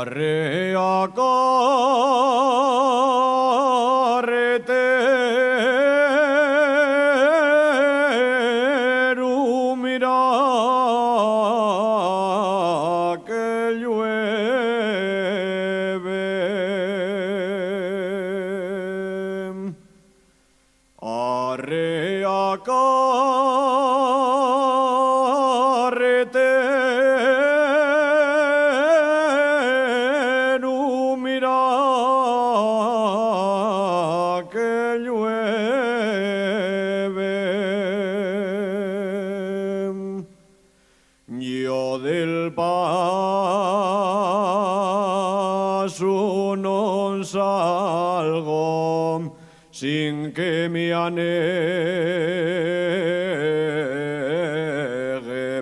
Arrea carretero, mira que llueve. Arrea carretero, mira que llueve. Yo del paso no salgo sin que me anegue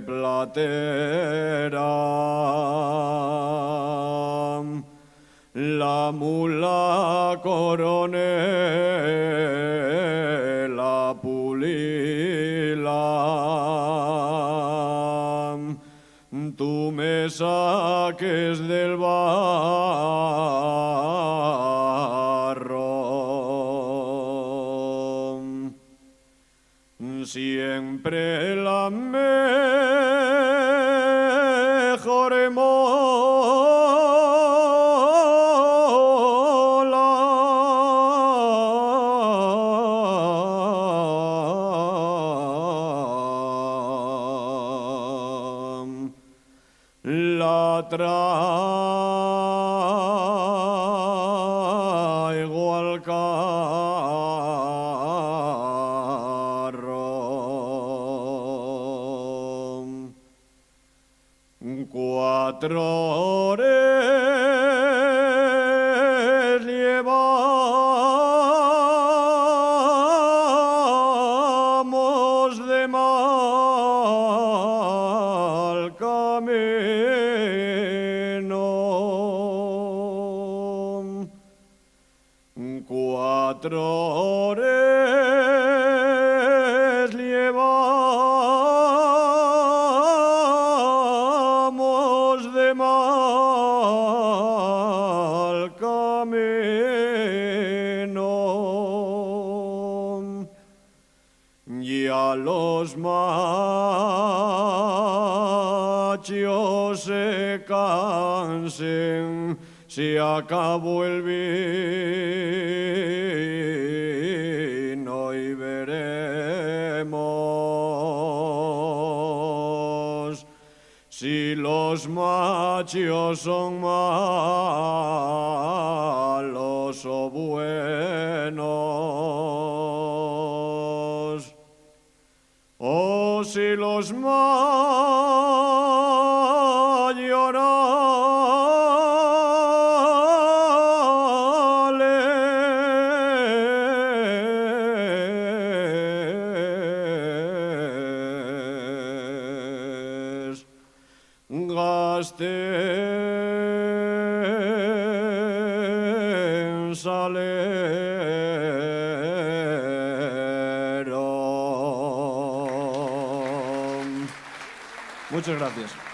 platera. La mula coronela pulila, tú me saques del barro. Siempre la mejor mola la traigo al carro. Cuatro horas llevamos de mal camino. 4 horas llevamos de mal camino. Ya los machos se cansen, se acabó el vino y veremos si los machos son malos o buenos, o si los mayorales gasten salero. Muchas gracias.